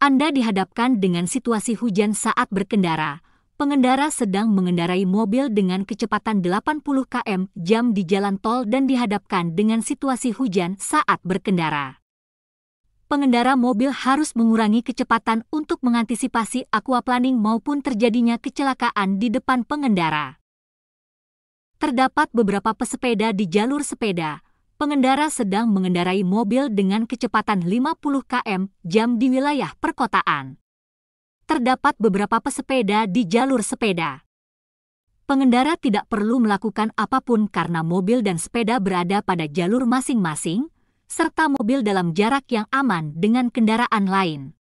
Anda dihadapkan dengan situasi hujan saat berkendara. Pengendara sedang mengendarai mobil dengan kecepatan 80 km/jam di jalan tol dan dihadapkan dengan situasi hujan saat berkendara. Pengendara mobil harus mengurangi kecepatan untuk mengantisipasi aquaplaning maupun terjadinya kecelakaan di depan pengendara. Terdapat beberapa pesepeda di jalur sepeda. Pengendara sedang mengendarai mobil dengan kecepatan 50 km/jam di wilayah perkotaan. Terdapat beberapa pesepeda di jalur sepeda. Pengendara tidak perlu melakukan apapun karena mobil dan sepeda berada pada jalur masing-masing, serta mobil dalam jarak yang aman dengan kendaraan lain.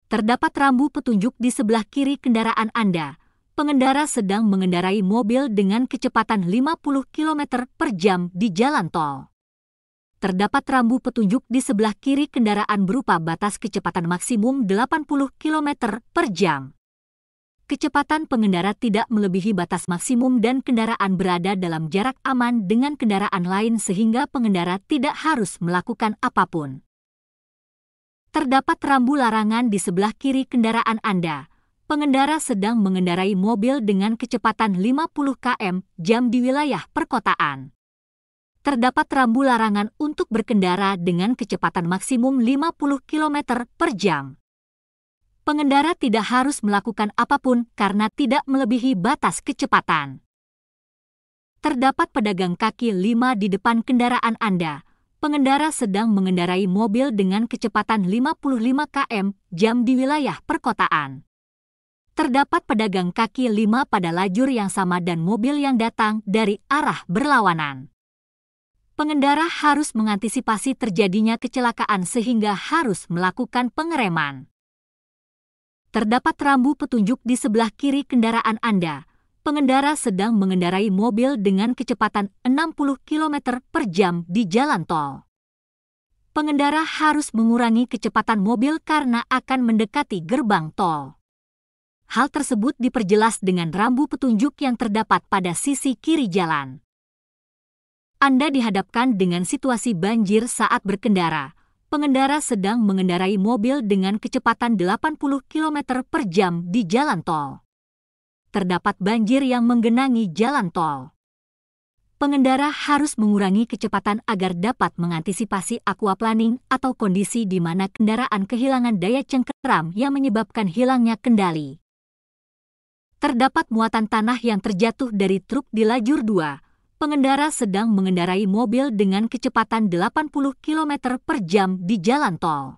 Terdapat rambu petunjuk di sebelah kiri kendaraan Anda. Pengendara sedang mengendarai mobil dengan kecepatan 50 km/jam di jalan tol. Terdapat rambu petunjuk di sebelah kiri kendaraan berupa batas kecepatan maksimum 80 km/jam. Kecepatan pengendara tidak melebihi batas maksimum dan kendaraan berada dalam jarak aman dengan kendaraan lain sehingga pengendara tidak harus melakukan apapun. Terdapat rambu larangan di sebelah kiri kendaraan Anda. Pengendara sedang mengendarai mobil dengan kecepatan 50 km/jam di wilayah perkotaan. Terdapat rambu larangan untuk berkendara dengan kecepatan maksimum 50 km/jam. Pengendara tidak harus melakukan apapun karena tidak melebihi batas kecepatan. Terdapat pedagang kaki 5 di depan kendaraan Anda. Pengendara sedang mengendarai mobil dengan kecepatan 55 km/jam di wilayah perkotaan. Terdapat pedagang kaki 5 pada lajur yang sama dan mobil yang datang dari arah berlawanan. Pengendara harus mengantisipasi terjadinya kecelakaan sehingga harus melakukan pengereman. Terdapat rambu petunjuk di sebelah kiri kendaraan Anda. Pengendara sedang mengendarai mobil dengan kecepatan 60 km/jam di jalan tol. Pengendara harus mengurangi kecepatan mobil karena akan mendekati gerbang tol. Hal tersebut diperjelas dengan rambu petunjuk yang terdapat pada sisi kiri jalan. Anda dihadapkan dengan situasi banjir saat berkendara. Pengendara sedang mengendarai mobil dengan kecepatan 80 km/jam di jalan tol. Terdapat banjir yang menggenangi jalan tol. Pengendara harus mengurangi kecepatan agar dapat mengantisipasi aquaplaning atau kondisi di mana kendaraan kehilangan daya cengkeram yang menyebabkan hilangnya kendali. Terdapat muatan tanah yang terjatuh dari truk di lajur 2. Pengendara sedang mengendarai mobil dengan kecepatan 80 km/jam di jalan tol.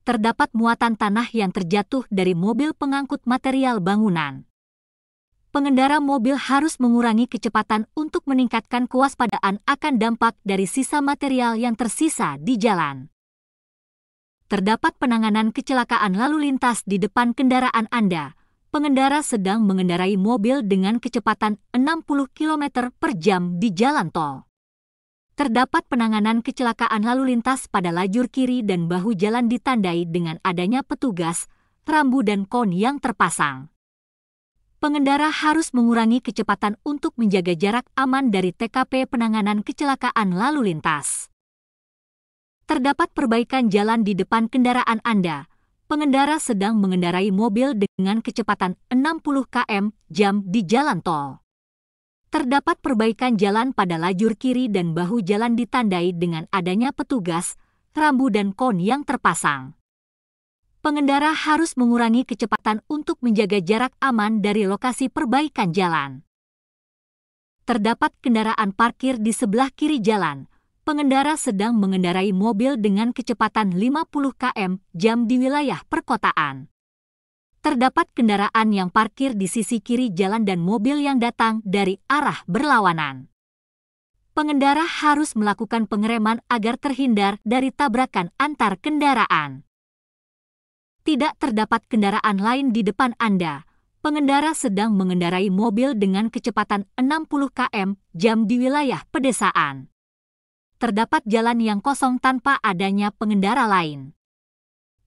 Terdapat muatan tanah yang terjatuh dari mobil pengangkut material bangunan. Pengendara mobil harus mengurangi kecepatan untuk meningkatkan kewaspadaan akan dampak dari sisa material yang tersisa di jalan. Terdapat penanganan kecelakaan lalu lintas di depan kendaraan Anda. Pengendara sedang mengendarai mobil dengan kecepatan 60 km/jam di jalan tol. Terdapat penanganan kecelakaan lalu lintas pada lajur kiri dan bahu jalan ditandai dengan adanya petugas, rambu dan kon yang terpasang. Pengendara harus mengurangi kecepatan untuk menjaga jarak aman dari TKP penanganan kecelakaan lalu lintas. Terdapat perbaikan jalan di depan kendaraan Anda. Pengendara sedang mengendarai mobil dengan kecepatan 60 km/jam di jalan tol. Terdapat perbaikan jalan pada lajur kiri dan bahu jalan ditandai dengan adanya petugas, rambu dan kon yang terpasang. Pengendara harus mengurangi kecepatan untuk menjaga jarak aman dari lokasi perbaikan jalan. Terdapat kendaraan parkir di sebelah kiri jalan. Pengendara sedang mengendarai mobil dengan kecepatan 50 km/jam di wilayah perkotaan. Terdapat kendaraan yang parkir di sisi kiri jalan dan mobil yang datang dari arah berlawanan. Pengendara harus melakukan pengereman agar terhindar dari tabrakan antar kendaraan. Tidak terdapat kendaraan lain di depan Anda. Pengendara sedang mengendarai mobil dengan kecepatan 60 km/jam di wilayah pedesaan. Terdapat jalan yang kosong tanpa adanya pengendara lain.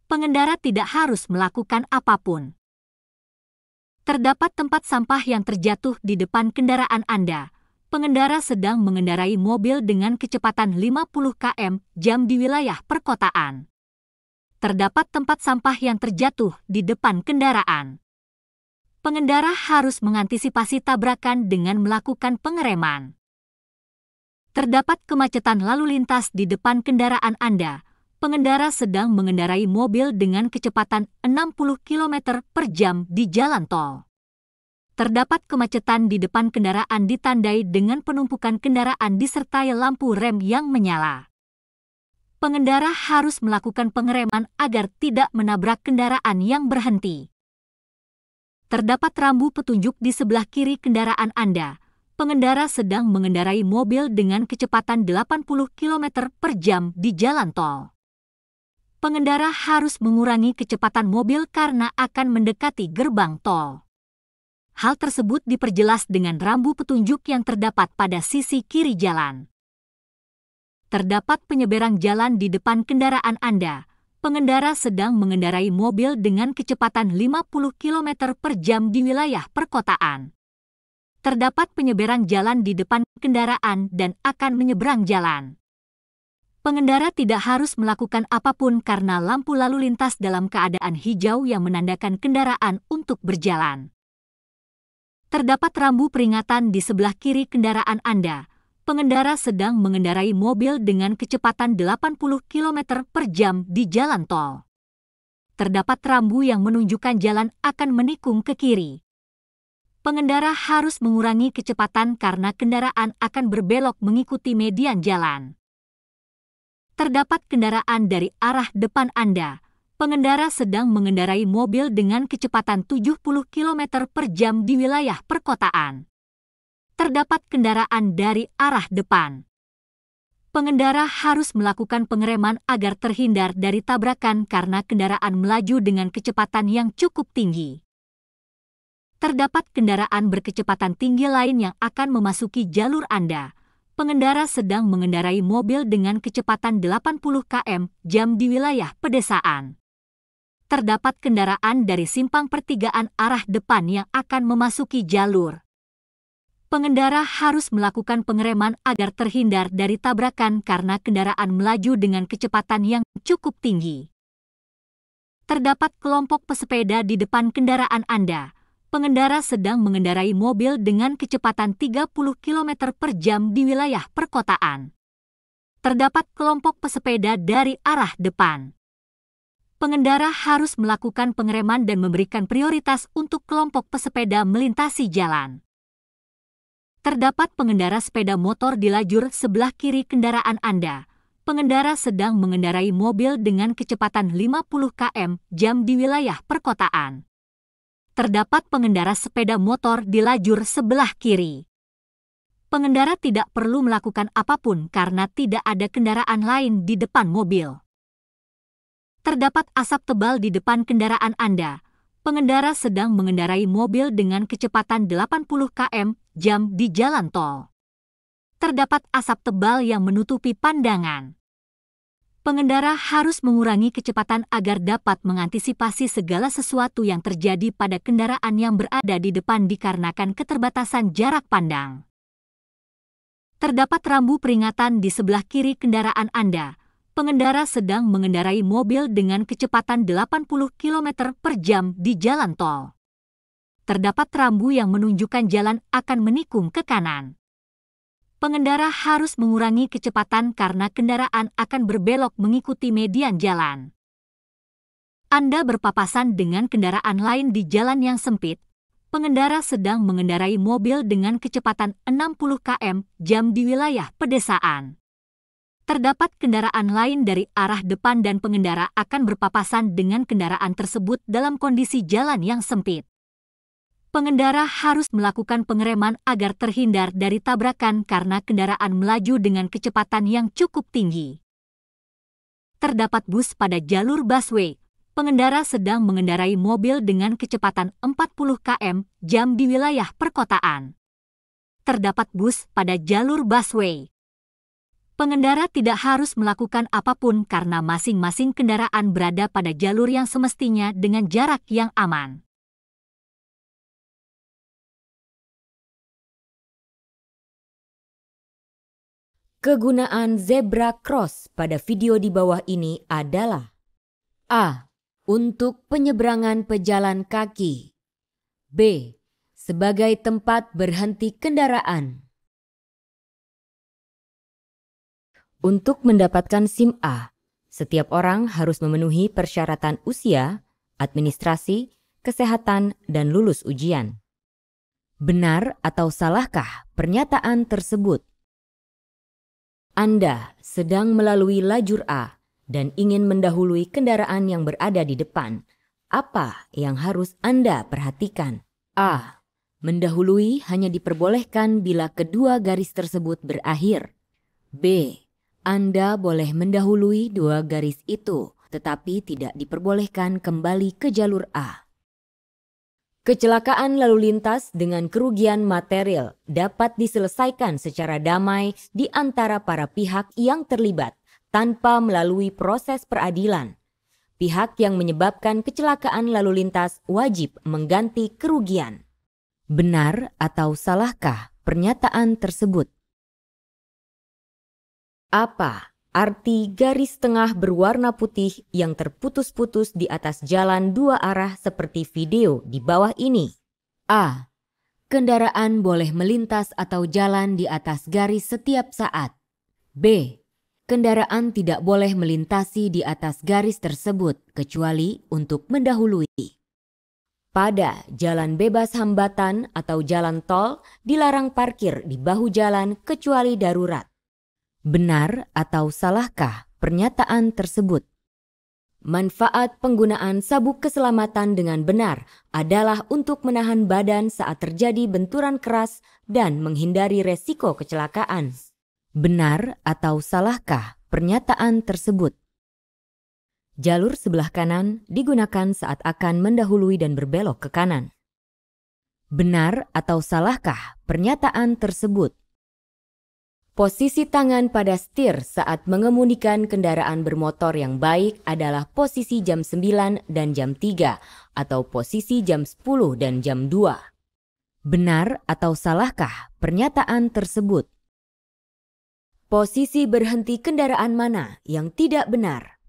Pengendara tidak harus melakukan apapun. Terdapat tempat sampah yang terjatuh di depan kendaraan Anda. Pengendara sedang mengendarai mobil dengan kecepatan 50 km/jam di wilayah perkotaan. Terdapat tempat sampah yang terjatuh di depan kendaraan. Pengendara harus mengantisipasi tabrakan dengan melakukan pengereman. Terdapat kemacetan lalu lintas di depan kendaraan Anda. Pengendara sedang mengendarai mobil dengan kecepatan 60 km per jam di jalan tol. Terdapat kemacetan di depan kendaraan ditandai dengan penumpukan kendaraan disertai lampu rem yang menyala. Pengendara harus melakukan pengereman agar tidak menabrak kendaraan yang berhenti. Terdapat rambu petunjuk di sebelah kiri kendaraan Anda. Pengendara sedang mengendarai mobil dengan kecepatan 80 km per jam di jalan tol. Pengendara harus mengurangi kecepatan mobil karena akan mendekati gerbang tol. Hal tersebut diperjelas dengan rambu petunjuk yang terdapat pada sisi kiri jalan. Terdapat penyeberang jalan di depan kendaraan Anda. Pengendara sedang mengendarai mobil dengan kecepatan 50 km per jam di wilayah perkotaan. Terdapat penyeberang jalan di depan kendaraan dan akan menyeberang jalan. Pengendara tidak harus melakukan apapun karena lampu lalu lintas dalam keadaan hijau yang menandakan kendaraan untuk berjalan. Terdapat rambu peringatan di sebelah kiri kendaraan Anda. Pengendara sedang mengendarai mobil dengan kecepatan 80 km per jam di jalan tol. Terdapat rambu yang menunjukkan jalan akan menikung ke kiri. Pengendara harus mengurangi kecepatan karena kendaraan akan berbelok mengikuti median jalan. Terdapat kendaraan dari arah depan Anda. Pengendara sedang mengendarai mobil dengan kecepatan 70 km per jam di wilayah perkotaan. Terdapat kendaraan dari arah depan. Pengendara harus melakukan pengereman agar terhindar dari tabrakan karena kendaraan melaju dengan kecepatan yang cukup tinggi. Terdapat kendaraan berkecepatan tinggi lain yang akan memasuki jalur Anda. Pengendara sedang mengendarai mobil dengan kecepatan 80 km/jam di wilayah pedesaan. Terdapat kendaraan dari simpang pertigaan arah depan yang akan memasuki jalur. Pengendara harus melakukan pengereman agar terhindar dari tabrakan karena kendaraan melaju dengan kecepatan yang cukup tinggi. Terdapat kelompok pesepeda di depan kendaraan Anda. Pengendara sedang mengendarai mobil dengan kecepatan 30 km per jam di wilayah perkotaan. Terdapat kelompok pesepeda dari arah depan. Pengendara harus melakukan pengereman dan memberikan prioritas untuk kelompok pesepeda melintasi jalan. Terdapat pengendara sepeda motor di lajur sebelah kiri kendaraan Anda. Pengendara sedang mengendarai mobil dengan kecepatan 50 km/jam di wilayah perkotaan. Terdapat pengendara sepeda motor di lajur sebelah kiri. Pengendara tidak perlu melakukan apapun karena tidak ada kendaraan lain di depan mobil. Terdapat asap tebal di depan kendaraan Anda. Pengendara sedang mengendarai mobil dengan kecepatan 80 km/jam di jalan tol. Terdapat asap tebal yang menutupi pandangan. Pengendara harus mengurangi kecepatan agar dapat mengantisipasi segala sesuatu yang terjadi pada kendaraan yang berada di depan dikarenakan keterbatasan jarak pandang. Terdapat rambu peringatan di sebelah kiri kendaraan Anda. Pengendara sedang mengendarai mobil dengan kecepatan 80 km per jam di jalan tol. Terdapat rambu yang menunjukkan jalan akan menikung ke kanan. Pengendara harus mengurangi kecepatan karena kendaraan akan berbelok mengikuti median jalan. Anda berpapasan dengan kendaraan lain di jalan yang sempit. Pengendara sedang mengendarai mobil dengan kecepatan 60 km/jam di wilayah pedesaan. Terdapat kendaraan lain dari arah depan dan pengendara akan berpapasan dengan kendaraan tersebut dalam kondisi jalan yang sempit. Pengendara harus melakukan pengereman agar terhindar dari tabrakan karena kendaraan melaju dengan kecepatan yang cukup tinggi. Terdapat bus pada jalur busway. Pengendara sedang mengendarai mobil dengan kecepatan 40 km/jam di wilayah perkotaan. Terdapat bus pada jalur busway. Pengendara tidak harus melakukan apapun karena masing-masing kendaraan berada pada jalur yang semestinya dengan jarak yang aman. Kegunaan zebra cross pada video di bawah ini adalah A. Untuk penyeberangan pejalan kaki. B. Sebagai tempat berhenti kendaraan. Untuk mendapatkan SIM A, setiap orang harus memenuhi persyaratan usia, administrasi, kesehatan, dan lulus ujian. Benar atau salahkah pernyataan tersebut? Anda sedang melalui lajur A dan ingin mendahului kendaraan yang berada di depan. Apa yang harus Anda perhatikan? A. Mendahului hanya diperbolehkan bila kedua garis tersebut berakhir. B. Anda boleh mendahului dua garis itu, tetapi tidak diperbolehkan kembali ke jalur A. Kecelakaan lalu lintas dengan kerugian material dapat diselesaikan secara damai di antara para pihak yang terlibat tanpa melalui proses peradilan. Pihak yang menyebabkan kecelakaan lalu lintas wajib mengganti kerugian. Benar atau salahkah pernyataan tersebut? Apa arti garis tengah berwarna putih yang terputus-putus di atas jalan dua arah seperti video di bawah ini? A. Kendaraan boleh melintas atau jalan di atas garis setiap saat. B. Kendaraan tidak boleh melintasi di atas garis tersebut kecuali untuk mendahului. Pada jalan bebas hambatan atau jalan tol, dilarang parkir di bahu jalan kecuali darurat. Benar atau salahkah pernyataan tersebut? Manfaat penggunaan sabuk keselamatan dengan benar adalah untuk menahan badan saat terjadi benturan keras dan menghindari resiko kecelakaan. Benar atau salahkah pernyataan tersebut? Jalur sebelah kanan digunakan saat akan mendahului dan berbelok ke kanan. Benar atau salahkah pernyataan tersebut? Posisi tangan pada setir saat mengemudikan kendaraan bermotor yang baik adalah posisi jam 9 dan jam 3 atau posisi jam 10 dan jam 2. Benar atau salahkah pernyataan tersebut? Posisi berhenti kendaraan mana yang tidak benar?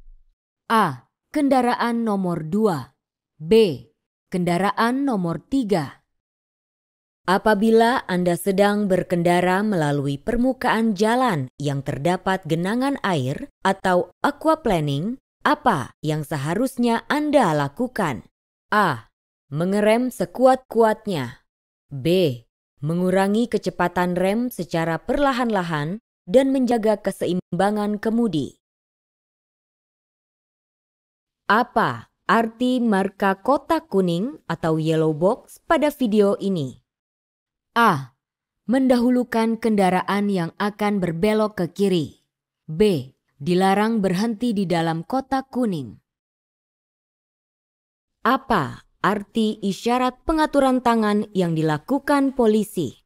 A. Kendaraan nomor 2. B. Kendaraan nomor 3. Apabila Anda sedang berkendara melalui permukaan jalan yang terdapat genangan air atau aquaplaning, apa yang seharusnya Anda lakukan? A. Mengerem sekuat-kuatnya. B. Mengurangi kecepatan rem secara perlahan-lahan dan menjaga keseimbangan kemudi. Apa arti marka kotak kuning atau yellow box pada video ini? A. Mendahulukan kendaraan yang akan berbelok ke kiri. B. Dilarang berhenti di dalam kotak kuning. Apa arti isyarat pengaturan tangan yang dilakukan polisi?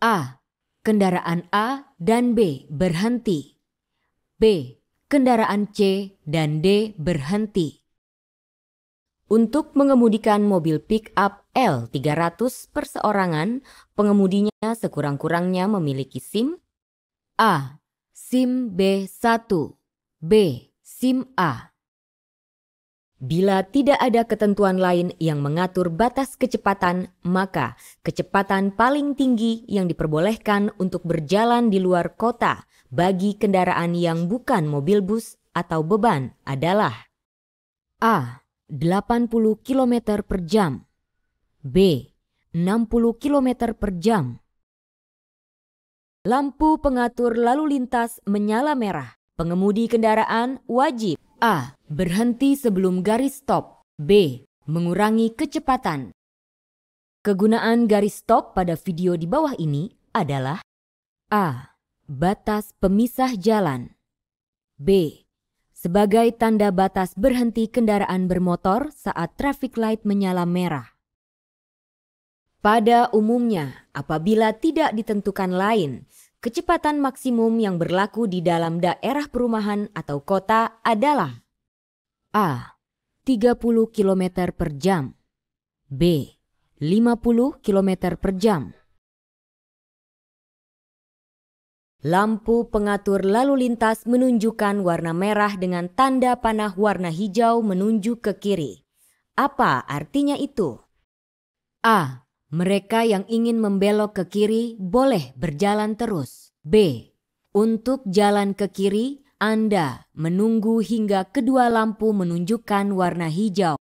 A. Kendaraan A dan B berhenti. B. Kendaraan C dan D berhenti. Untuk mengemudikan mobil pick-up L300 perseorangan, pengemudinya sekurang-kurangnya memiliki SIM A. SIM B1. B. SIM A. Bila tidak ada ketentuan lain yang mengatur batas kecepatan, maka kecepatan paling tinggi yang diperbolehkan untuk berjalan di luar kota bagi kendaraan yang bukan mobil bus atau beban adalah A. 80 km per jam. B. 60 km per jam. Lampu pengatur lalu lintas menyala merah. Pengemudi kendaraan wajib A. Berhenti sebelum garis stop. B. Mengurangi kecepatan. Kegunaan garis stop pada video di bawah ini adalah A. Batas pemisah jalan. B. Sebagai tanda batas berhenti kendaraan bermotor saat traffic light menyala merah. Pada umumnya, apabila tidak ditentukan lain, kecepatan maksimum yang berlaku di dalam daerah perumahan atau kota adalah A. 30 km per jam. B. 50 km per jam. Lampu pengatur lalu lintas menunjukkan warna merah dengan tanda panah warna hijau menunjuk ke kiri. Apa artinya itu? A. Mereka yang ingin membelok ke kiri boleh berjalan terus. B. Untuk jalan ke kiri, Anda menunggu hingga kedua lampu menunjukkan warna hijau.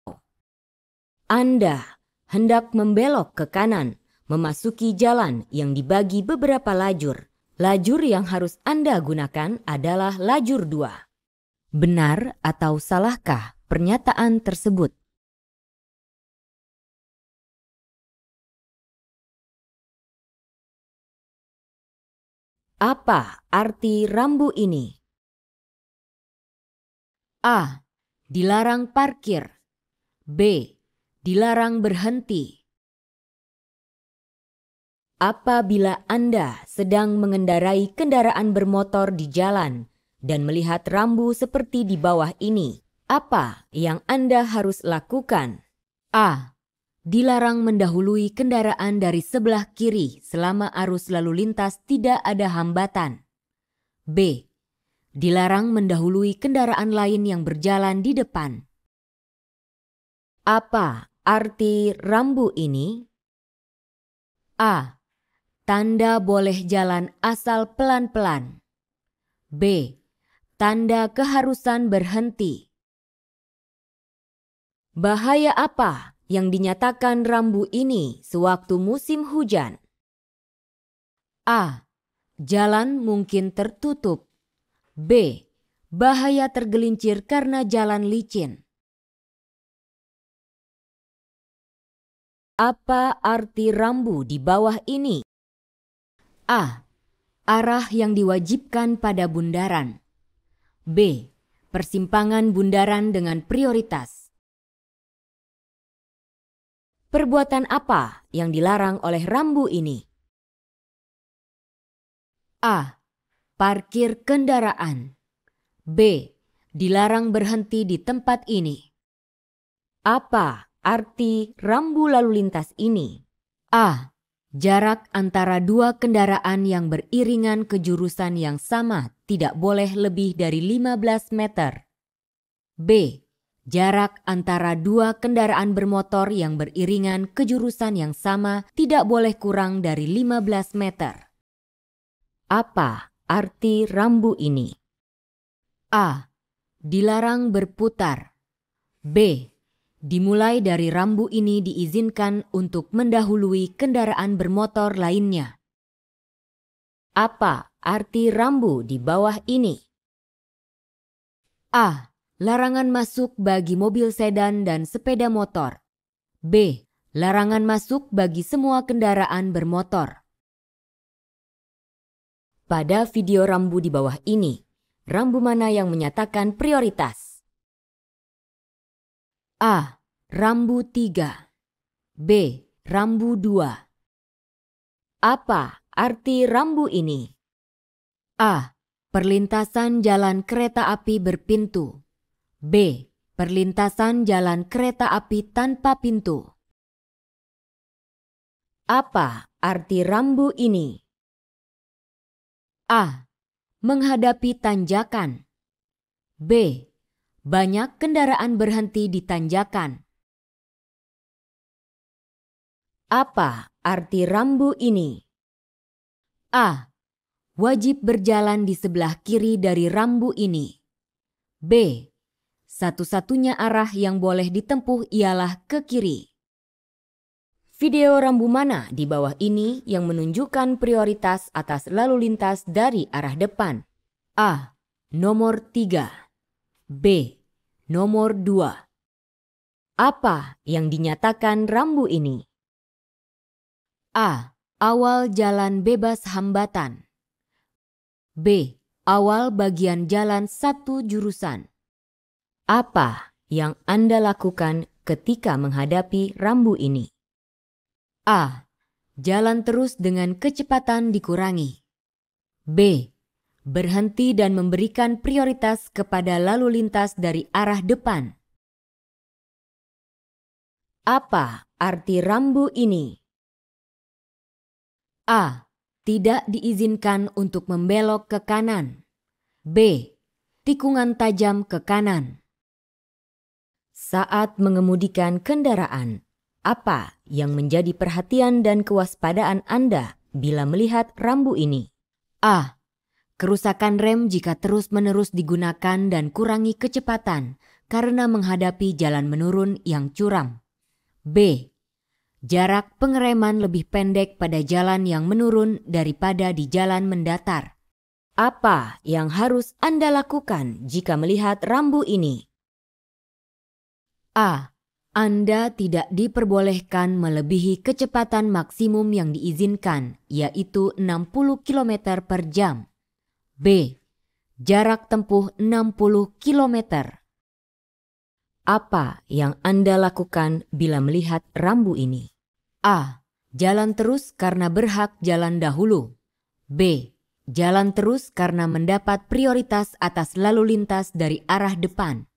Anda hendak membelok ke kanan, memasuki jalan yang dibagi beberapa lajur. Lajur yang harus Anda gunakan adalah lajur 2. Benar atau salahkah pernyataan tersebut? Apa arti rambu ini? A. Dilarang parkir. B. Dilarang berhenti. Apabila Anda sedang mengendarai kendaraan bermotor di jalan dan melihat rambu seperti di bawah ini, apa yang Anda harus lakukan? A. Dilarang mendahului kendaraan dari sebelah kiri selama arus lalu lintas tidak ada hambatan. B. Dilarang mendahului kendaraan lain yang berjalan di depan. Apa arti rambu ini? A. Tanda boleh jalan asal pelan-pelan. B. Tanda keharusan berhenti. Bahaya apa yang dinyatakan rambu ini sewaktu musim hujan? A. Jalan mungkin tertutup. B. Bahaya tergelincir karena jalan licin. Apa arti rambu di bawah ini? A. Arah yang diwajibkan pada bundaran. B. Persimpangan bundaran dengan prioritas. Perbuatan apa yang dilarang oleh rambu ini? A. Parkir kendaraan. B. Dilarang berhenti di tempat ini. Apa arti rambu lalu lintas ini? A. Jarak antara dua kendaraan yang beriringan ke jurusan yang sama tidak boleh lebih dari 15 meter. B. Jarak antara dua kendaraan bermotor yang beriringan ke jurusan yang sama tidak boleh kurang dari 15 meter. Apa arti rambu ini? A. Dilarang berputar. B. Dimulai dari rambu ini diizinkan untuk mendahului kendaraan bermotor lainnya. Apa arti rambu di bawah ini? A. Larangan masuk bagi mobil sedan dan sepeda motor. B. Larangan masuk bagi semua kendaraan bermotor. Pada video rambu di bawah ini, rambu mana yang menyatakan prioritas? A. Rambu 3. B. Rambu 2. Apa arti rambu ini? A. Perlintasan jalan kereta api berpintu. B. Perlintasan jalan kereta api tanpa pintu. Apa arti rambu ini? A. Menghadapi tanjakan. B. Banyak kendaraan berhenti di tanjakan. Apa arti rambu ini? A. Wajib berjalan di sebelah kiri dari rambu ini. B. Satu-satunya arah yang boleh ditempuh ialah ke kiri. Video rambu mana di bawah ini yang menunjukkan prioritas atas lalu lintas dari arah depan? A. Nomor 3. B. Nomor 2. Apa yang dinyatakan rambu ini? A. Awal jalan bebas hambatan. B. Awal bagian jalan satu jurusan. Apa yang Anda lakukan ketika menghadapi rambu ini? A. Jalan terus dengan kecepatan dikurangi. B. Berhenti dan memberikan prioritas kepada lalu lintas dari arah depan. Apa arti rambu ini? A. Tidak diizinkan untuk membelok ke kanan. B. Tikungan tajam ke kanan. Saat mengemudikan kendaraan, apa yang menjadi perhatian dan kewaspadaan Anda bila melihat rambu ini? A. Kerusakan rem jika terus-menerus digunakan dan kurangi kecepatan karena menghadapi jalan menurun yang curam. B. Jarak pengereman lebih pendek pada jalan yang menurun daripada di jalan mendatar. Apa yang harus Anda lakukan jika melihat rambu ini? A. Anda tidak diperbolehkan melebihi kecepatan maksimum yang diizinkan, yaitu 60 km per jam. B. Jarak tempuh 60 km. Apa yang Anda lakukan bila melihat rambu ini? A. Jalan terus karena berhak jalan dahulu. B. Jalan terus karena mendapat prioritas atas lalu lintas dari arah depan.